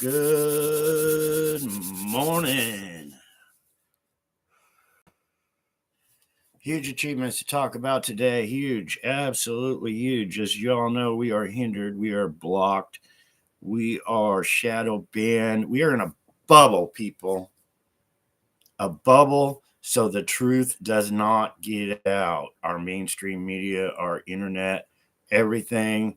Good morning. Huge achievements to talk about today. Huge, absolutely huge. As you all know, we are hindered. We are blocked. We are shadow banned. We are in a bubble, people. A bubble so the truth does not get out. Our mainstream media, our internet, everything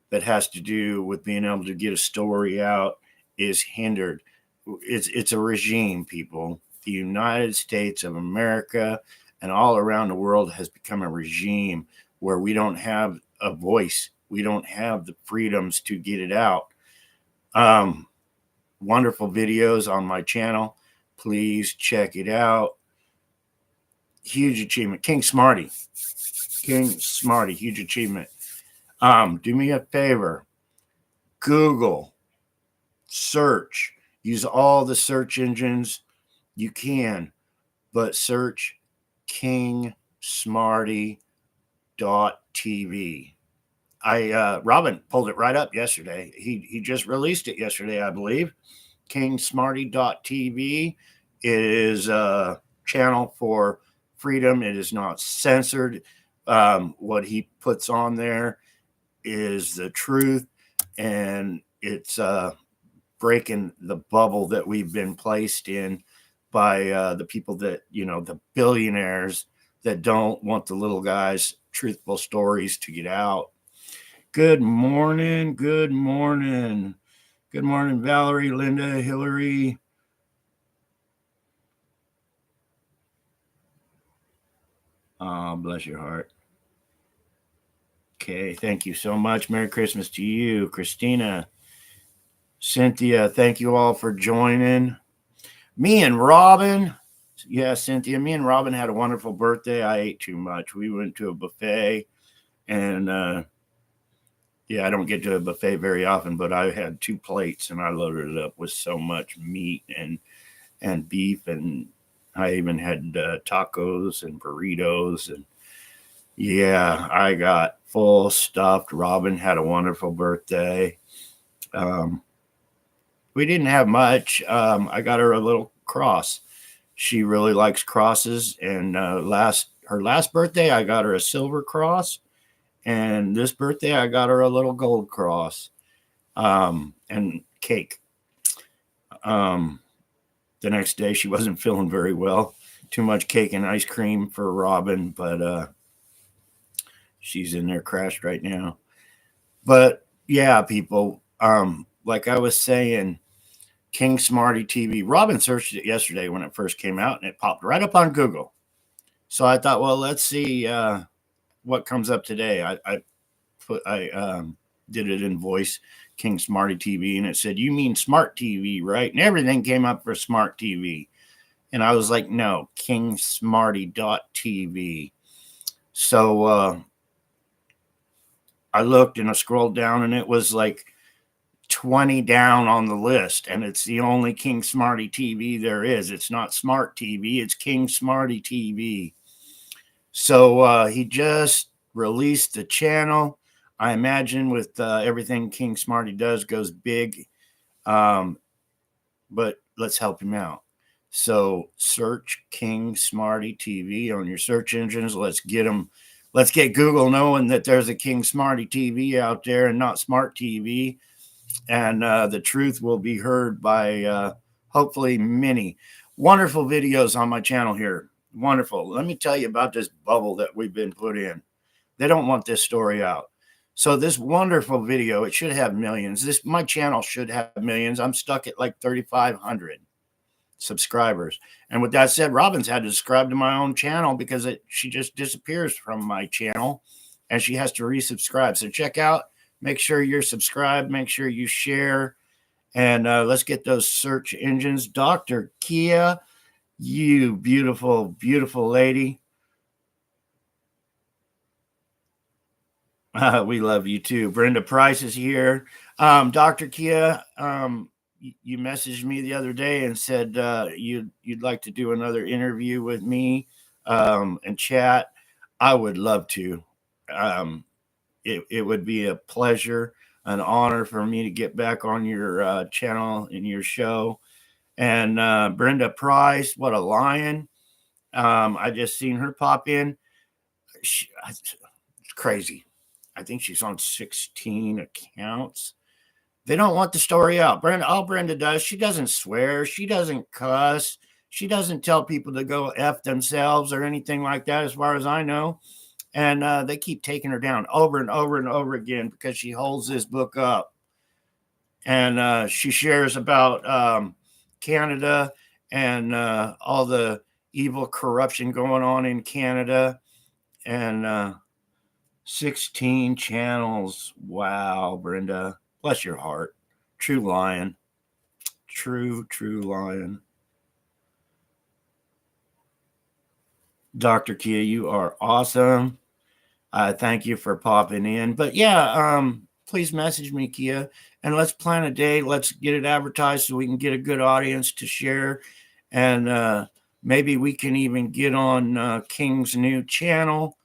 that has to do with being able to get a story out is hindered. It's a regime, people. The United States of America and all around the world has become a regime where we don't have a voice. We don't have the freedoms to get it out. Wonderful videos on my channel. Please check it out. Huge achievement. King Smarty, huge achievement. Do me a favor. Google, search, use all the search engines you can, but search King Smarty .tv. Robin pulled it right up yesterday. He just released it yesterday, I believe. King Smarty .tv. It is a channel for freedom. It is not censored. What he puts on there is the truth, and it's breaking the bubble that we've been placed in by the people that, the billionaires that don't want the little guys' truthful stories to get out. Good morning. Good morning. Good morning, Valerie, Linda, Hillary. Oh, bless your heart. Okay, thank you so much. Merry Christmas to you, Christina, Cynthia. Thank you all for joining. Me and Robin. Yeah, Cynthia, me and Robin had a wonderful birthday. I ate too much. We went to a buffet, and I don't get to a buffet very often, but I had 2 plates, and I loaded it up with so much meat and beef, and I even had tacos and burritos, and yeah, I got full stuffed. Robin had a wonderful birthday. We didn't have much. I got her a little cross. She really likes crosses, and her last birthday, I got her a silver cross, and this birthday, I got her a little gold cross, and cake. The next day, she wasn't feeling very well. Too much cake and ice cream for Robin, but she's in there crashed right now. But yeah, people, like I was saying, King Smarty TV. Robin searched it yesterday when it first came out, and it popped right up on Google. So I thought, well, let's see what comes up today. I did it in voice, King Smarty TV, and it said, "You mean Smart TV, right?" And everything came up for Smart TV, and I was like, "No, King Smarty .tv." So I looked and I scrolled down, and it was like 20 down on the list, and it's the only King Smarty TV there is. It's not Smart TV, it's King Smarty TV. So he just released the channel. I imagine with everything King Smarty does goes big, but let's help him out. So search King Smarty TV on your search engines. Let's get Google knowing that there's a King Smarty TV out there and not Smart TV. And the truth will be heard by hopefully many. Wonderful videos on my channel here. Wonderful. Let me tell you about this bubble that we've been put in. They don't want this story out. So this wonderful video, it should have millions. My channel should have millions. I'm stuck at like 3,500 subscribers. And with that said, Robin's had to subscribe to my own channel because she just disappears from my channel and she has to resubscribe. So check out. Make sure you're subscribed. Make sure you share. And let's get those search engines. Dr. Kia, you beautiful, beautiful lady. We love you too. Brenda Price is here. Dr. Kia, you messaged me the other day and said you'd like to do another interview with me and chat. I would love to. It would be a pleasure. an honor for me to get back on your channel and your show. And Brenda Price, what a lion. I just seen her pop in. It's crazy. I think she's on 16 accounts. They don't want the story out. All Brenda does, she doesn't swear. She doesn't cuss. She doesn't tell people to go F themselves or anything like that, as far as I know. And they keep taking her down over and over and over again because she holds this book up. And she shares about Canada and all the evil corruption going on in Canada. And 16 channels. Wow, Brenda. Bless your heart. True lion. True lion. Dr. Kia, you are awesome. Thank you for popping in. But yeah, please message me, Kia, and let's plan a day. Let's get it advertised so we can get a good audience to share. And maybe we can even get on King's new channel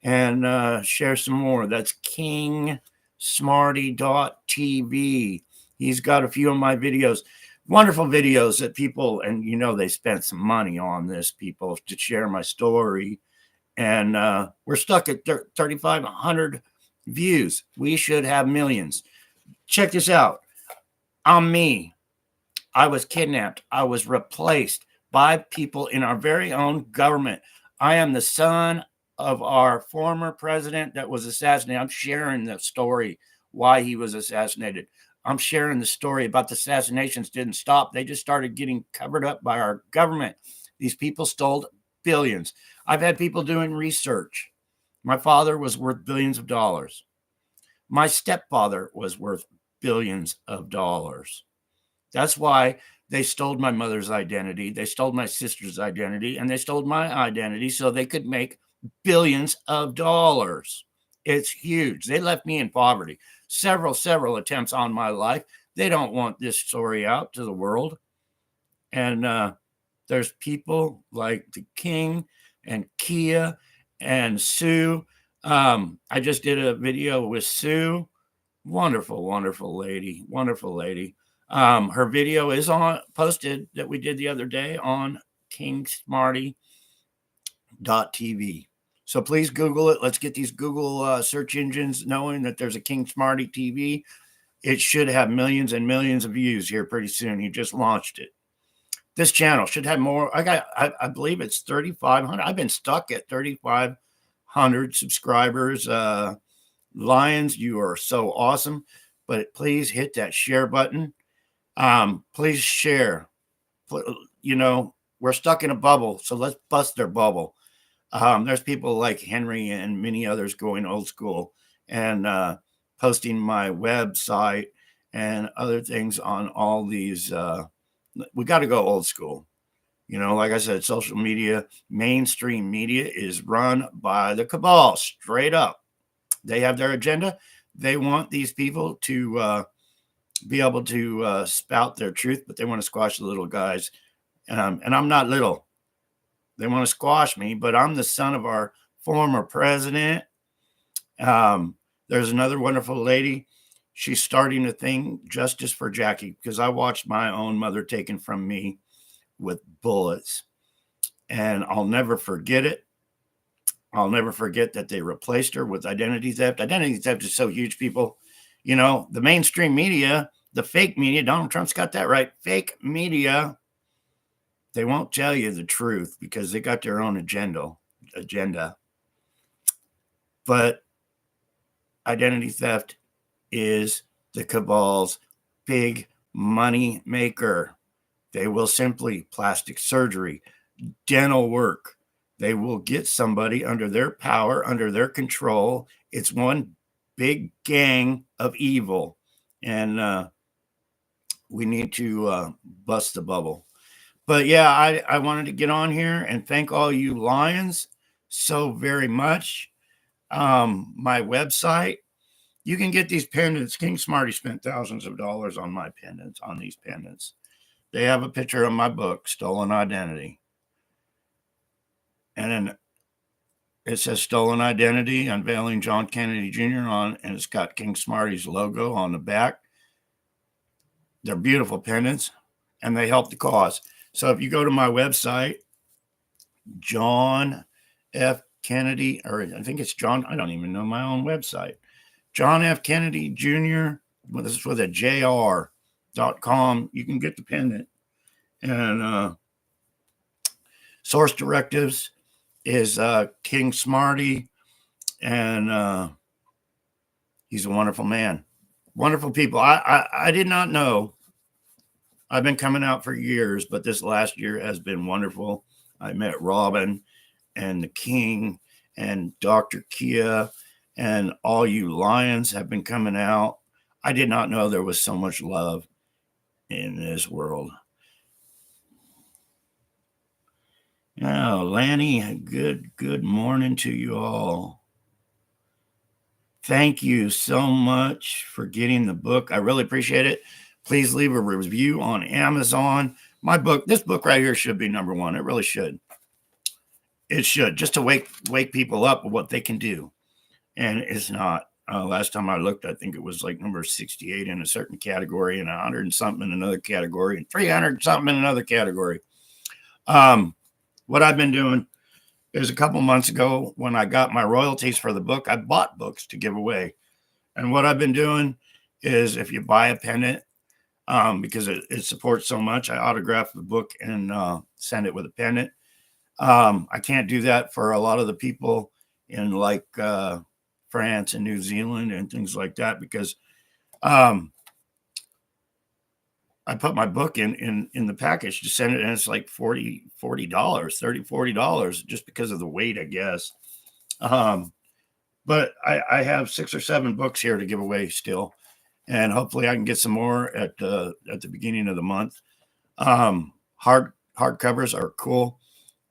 and share some more. That's kingsmarty.tv. He's got a few of my videos, wonderful videos that people, and they spent some money on this, people, to share my story. And we're stuck at 3,500 views. We should have millions. Check this out. I'm me. I was kidnapped. I was replaced by people in our very own government. I am the son of our former president that was assassinated. I'm sharing the story why he was assassinated. I'm sharing the story about the assassinations didn't stop. They just started getting covered up by our government. These people stole billions. I've had people doing research. My father was worth billions of dollars. My stepfather was worth billions of dollars. That's why they stole my mother's identity. They stole my sister's identity, and they stole my identity so they could make billions of dollars. It's huge. They left me in poverty. Several attempts on my life. They don't want this story out to the world. And there's people like the King and Kia and Sue. I just did a video with Sue. Wonderful lady. Wonderful lady. Her video is posted that we did the other day on kingsmarty.tv. So please Google it. Let's get these Google search engines knowing that there's a King Smarty TV. It should have millions and millions of views here pretty soon. He just launched it. This channel should have more. I believe it's 3,500. I've been stuck at 3,500 subscribers. Lions, you are so awesome. But please hit that share button. Please share. We're stuck in a bubble, so let's bust their bubble. There's people like Henry and many others going old school and posting my website and other things on all these. We got to go old school. Like I said, social media, mainstream media is run by the cabal, straight up. They have their agenda. They want these people to be able to spout their truth, but they want to squash the little guys. And I'm not little. They want to squash me, but I'm the son of our former president. There's another wonderful lady. She's starting a thing, Justice for Jackie, because I watched my own mother taken from me with bullets. And I'll never forget it. I'll never forget that they replaced her with identity theft. Identity theft is so huge, people. The mainstream media, the fake media, Donald Trump's got that right. Fake media, they won't tell you the truth because they got their own agenda. But identity theft is the cabal's big money maker. They will simply plastic surgery, dental work. They will get somebody under their power, under their control. It's one big gang of evil. And we need to bust the bubble. But yeah, I wanted to get on here and thank all you lions so very much. My website, you can get these pendants. King Smarty spent thousands of dollars on my pendants, on these pendants. They have a picture of my book, Stolen Identity. And then It says Stolen Identity, Unveiling John Kennedy Jr. on, and it's got King Smarty's logo on the back. They're beautiful pendants, and they help the cause. So if you go to my website, John F. Kennedy, or I think it's John, I don't even know my own website. John F. Kennedy Jr., well, this is with a JR.com. You can get the pendant. And source directives is King Smarty, and he's a wonderful man. Wonderful people. I did not know. I've been coming out for years, but this last year has been wonderful. I met Robin and the King and Dr. Kia, and all you lions have been coming out. I did not know there was so much love in this world. Now, Lanny, good morning to you all. Thank you so much for getting the book. I really appreciate it. Please leave a review on Amazon. My book, this book right here should be number one. It really should. It should, just to wake people up with what they can do. And it's not. Last time I looked, I think it was like number 68 in a certain category, and 100 and something in another category, and 300 something in another category. What I've been doing is a couple months ago when I got my royalties for the book, I bought books to give away. And what I've been doing is if you buy a pendant, because it supports so much, I autograph the book and send it with a pendant. I can't do that for a lot of the people in like France and New Zealand and things like that, because I put my book in the package to send it, and it's like $40 just because of the weight, I guess. But I have 6 or 7 books here to give away still, and hopefully I can get some more at the beginning of the month. Hardcovers are cool.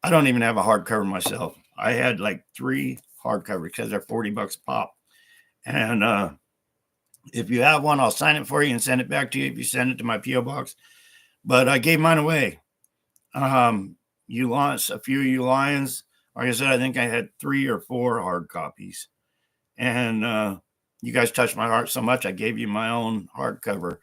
I don't even have a hardcover myself. I had like 3 hardcovers because they're $40 a pop. And if you have one, I'll sign it for you and send it back to you if you send it to my P.O. box. But I gave mine away. You Lions, a few of you Lions, like I said, I think I had 3 or 4 hard copies. And you guys touched my heart so much, I gave you my own hardcover.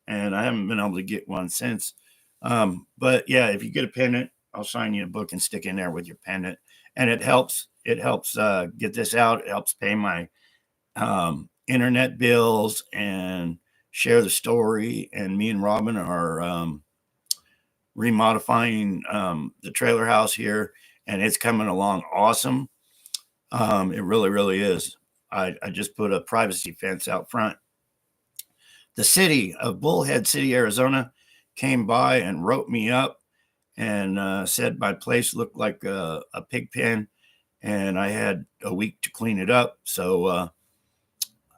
And I haven't been able to get one since. But yeah, if you get a pendant, I'll sign you a book and stick in there with your pendant. And it helps get this out. It helps pay my internet bills and share the story. And me and Robin are remodifying the trailer house here, and it's coming along awesome. It really is. I just put a privacy fence out front. The city of Bullhead City, Arizona came by and wrote me up and said my place looked like a pig pen, and I had a week to clean it up. So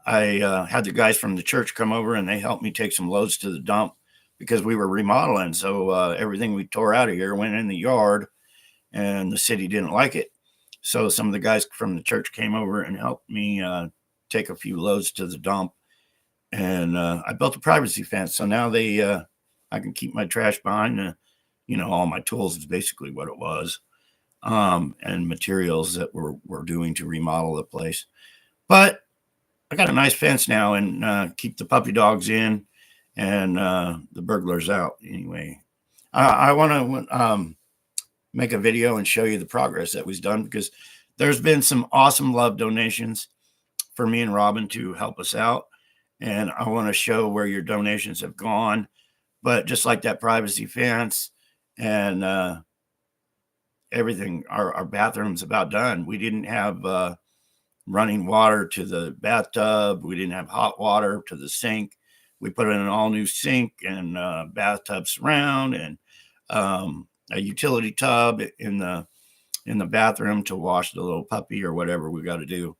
I had the guys from the church come over, and they helped me take some loads to the dump because we were remodeling. So everything we tore out of here went in the yard, and the city didn't like it. So some of the guys from the church came over and helped me take a few loads to the dump. And I built a privacy fence. So now I can keep my trash behind all my tools is basically what it was. And materials that we're doing to remodel the place. But I got a nice fence now, and keep the puppy dogs in and the burglars out. Anyway, I want to make a video and show you the progress that we've done, because there's been some awesome love donations for me and Robin to help us out. And I want to show where your donations have gone. But just like that privacy fence and everything, our bathroom's about done. We didn't have running water to the bathtub. We didn't have hot water to the sink. We put in an all new sink and bathtub surround and a utility tub in the bathroom to wash the little puppy or whatever we got to do.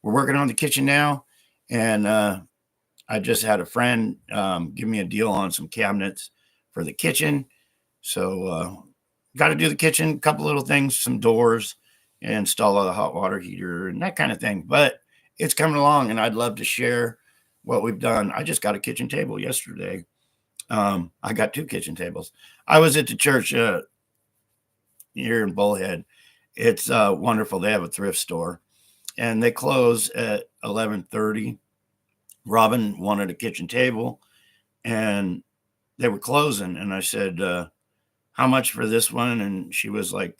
We're working on the kitchen now, and I just had a friend give me a deal on some cabinets for the kitchen. So got to do the kitchen, a couple little things, some doors, and install a hot water heater and that kind of thing. But it's coming along, and I'd love to share what we've done. I just got a kitchen table yesterday. I got 2 kitchen tables. I was at the church here in Bullhead, It's wonderful. They have a thrift store, and they close at 11:30. Robin wanted a kitchen table, and they were closing. And I said, how much for this one? And she was like,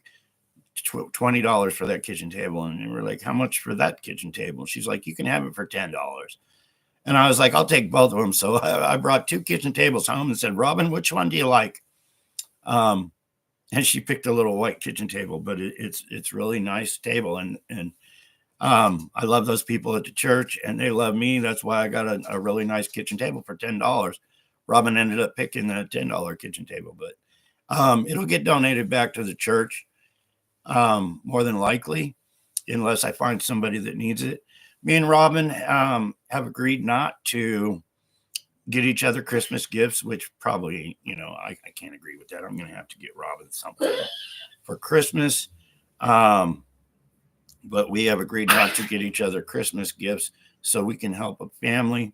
$20 for that kitchen table. And we're like, how much for that kitchen table? She's like, you can have it for $10. And I was like, I'll take both of them. So I brought two kitchen tables home and said, Robin, which one do you like? And she picked a little white kitchen table, but it's really nice table. And I love those people at the church, and they love me. That's why I got a really nice kitchen table for $10. Robin ended up picking the $10 kitchen table, but it'll get donated back to the church, more than likely, unless I find somebody that needs it. Me and Robin have agreed not to get each other Christmas gifts, which probably, I can't agree with that. I'm going to have to get Robin something for Christmas. But we have agreed not to get each other Christmas gifts so we can help a family.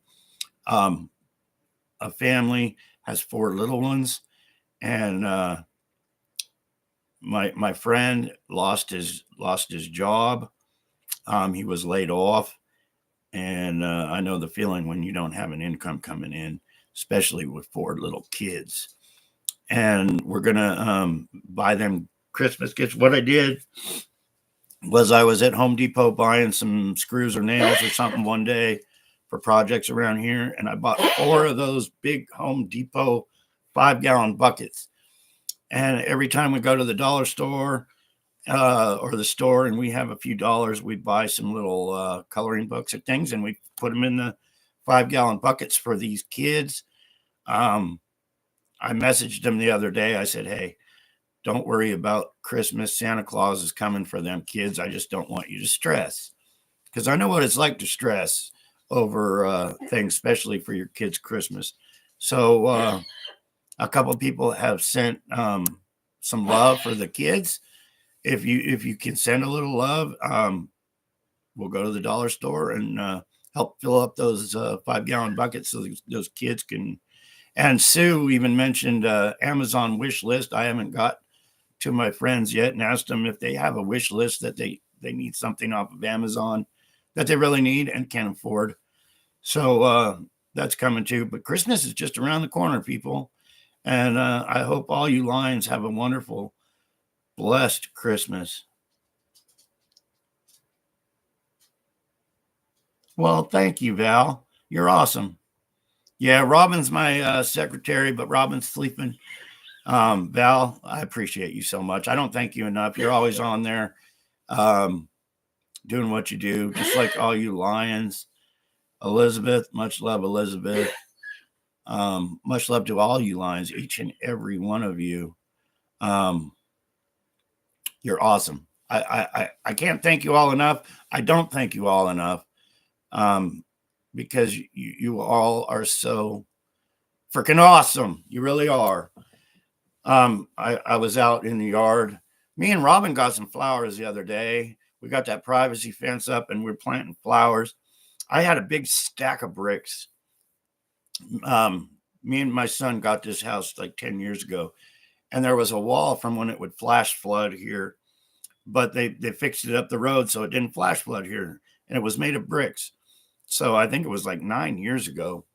A family has 4 little ones, and my friend lost his job. He was laid off, and I know the feeling when you don't have an income coming in, especially with 4 little kids. And we're gonna buy them Christmas gifts. What I did was I was at Home Depot buying some screws or nails or something one day for projects around here, and I bought 4 of those big Home Depot 5-gallon buckets. And every time we go to the dollar store or the store and we have a few dollars, we buy some little coloring books or things, and we put them in the 5-gallon buckets for these kids. I messaged them the other day. I said, hey, don't worry about Christmas. Santa Claus is coming for them kids. I just don't want you to stress, because I know what it's like to stress over things, especially for your kids' Christmas. So a couple of people have sent some love for the kids. If you can send a little love, we'll go to the dollar store and help fill up those 5-gallon buckets so those kids can. And Sue even mentioned Amazon wish list. I haven't got to my friends yet and asked them if they have a wish list that they need something off of Amazon that they really need and can't afford. So that's coming too. But Christmas is just around the corner, people. And I hope all you Lions have a wonderful, blessed Christmas. Well, thank you, Val. You're awesome. Yeah, Robin's my secretary, but Robin's sleeping. Val, I appreciate you so much. I don't thank you enough. You're always on there doing what you do, just like all you Lions. Elizabeth, much love, Elizabeth. Much love to all you Lions, each and every one of you. You're awesome. I can't thank you all enough. I don't thank you all enough because you all are so freaking awesome. You really are. I was out in the yard. Me and Robin got some flowers the other day. We got that privacy fence up and we're planting flowers. I had a big stack of bricks. Me and my son got this house like 10 years ago, and there was a wall from when it would flash flood here, but they fixed it up the road so it didn't flash flood here, and it was made of bricks. So I think it was like 9 years ago.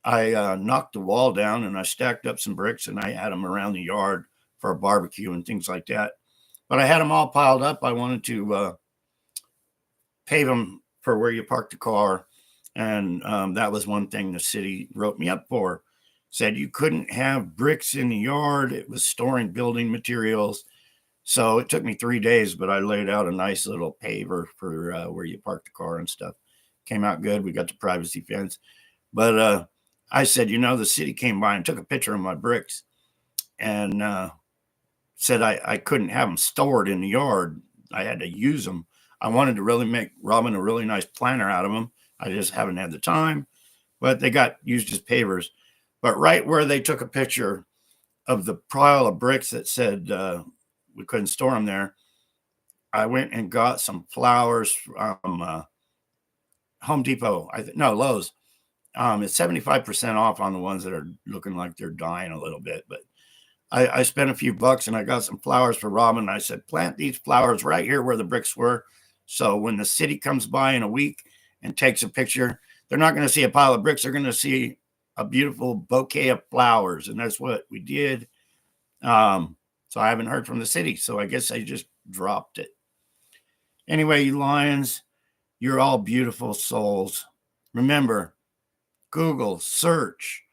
I knocked the wall down and I stacked up some bricks and I had them around the yard for a barbecue and things like that. But I had them all piled up. I wanted to pave them for where you park the car. And that was one thing the city wrote me up for. Said you couldn't have bricks in the yard. It was storing building materials. So it took me 3 days, but I laid out a nice little paver for where you park the car and stuff. Came out good. We got the privacy fence. But I said, the city came by and took a picture of my bricks and said I couldn't have them stored in the yard. I had to use them. I wanted to really make Robin a really nice planter out of them. I just haven't had the time, but they got used as pavers. But right where they took a picture of the pile of bricks that said we couldn't store them there, I went and got some flowers from Home Depot. Lowe's. It's 75% off on the ones that are looking like they're dying a little bit, but I spent a few bucks and I got some flowers for Robin. And I said, plant these flowers right here where the bricks were. So when the city comes by in a week and takes a picture, they're not going to see a pile of bricks. They're going to see a beautiful bouquet of flowers. And that's what we did. So I haven't heard from the city. So I guess I just dropped it. Anyway, you lions, you're all beautiful souls. Remember, Google, search,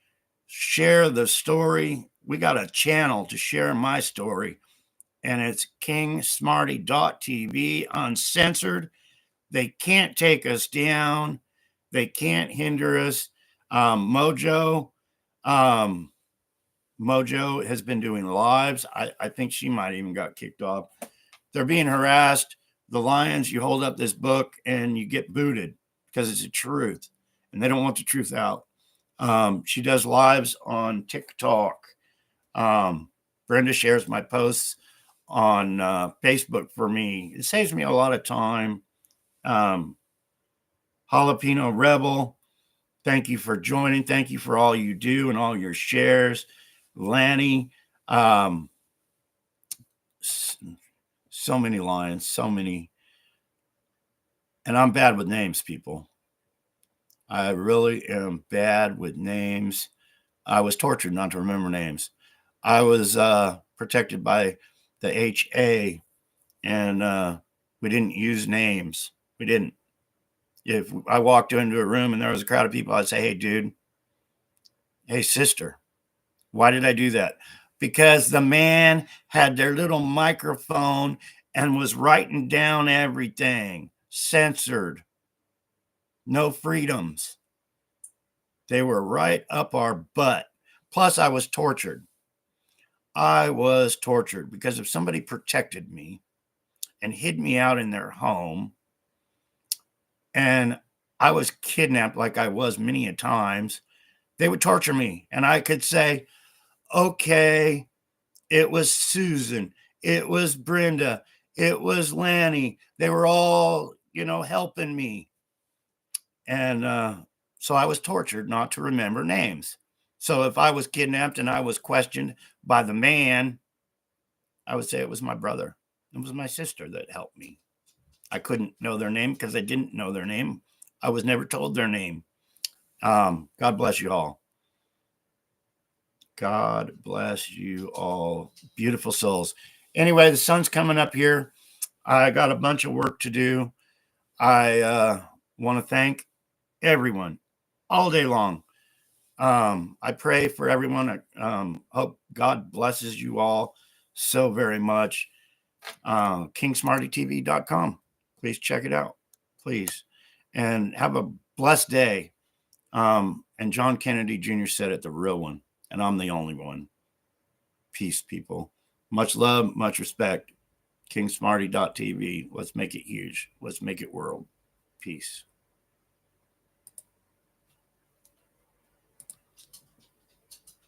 share the story. We got a channel to share my story, and it's kingsmarty.tv, uncensored. They can't take us down. They can't hinder us. Mojo has been doing lives. I think she might even got kicked off. They're being harassed. The lions, you hold up this book and you get booted because it's the truth, and they don't want the truth out. She does lives on TikTok. Brenda shares my posts on Facebook for me. It saves me a lot of time. Jalapeno Rebel, thank you for joining. Thank you for all you do and all your shares. Lanny, so many lions, so many. And I'm bad with names, people. I really am bad with names. I was tortured not to remember names. I was protected by the HA, and we didn't use names. We didn't. If I walked into a room and there was a crowd of people, I'd say, hey, dude, hey, sister. Why did I do that? Because the man had their little microphone and was writing down everything. Censored. No freedoms. They were right up our butt. Plus, I was tortured. I was tortured because if somebody protected me and hid me out in their home, and I was kidnapped like I was many a times, they would torture me. And I could say, okay, it was Susan, it was Brenda, it was Lanny. They were all, helping me. And so I was tortured not to remember names. So if I was kidnapped and I was questioned by the man, I would say it was my brother. It was my sister that helped me. I couldn't know their name because I didn't know their name. I was never told their name. God bless you all. God bless you all. Beautiful souls. Anyway, the sun's coming up here. I got a bunch of work to do. I want to thank everyone all day long. I pray for everyone. I hope God blesses you all so very much. kingsmartytv.com. Please check it out. Please. And have a blessed day. And John Kennedy Jr. said it, the real one. And I'm the only one. Peace, people. Much love, much respect. kingsmarty.tv. Let's make it huge. Let's make it world. Peace.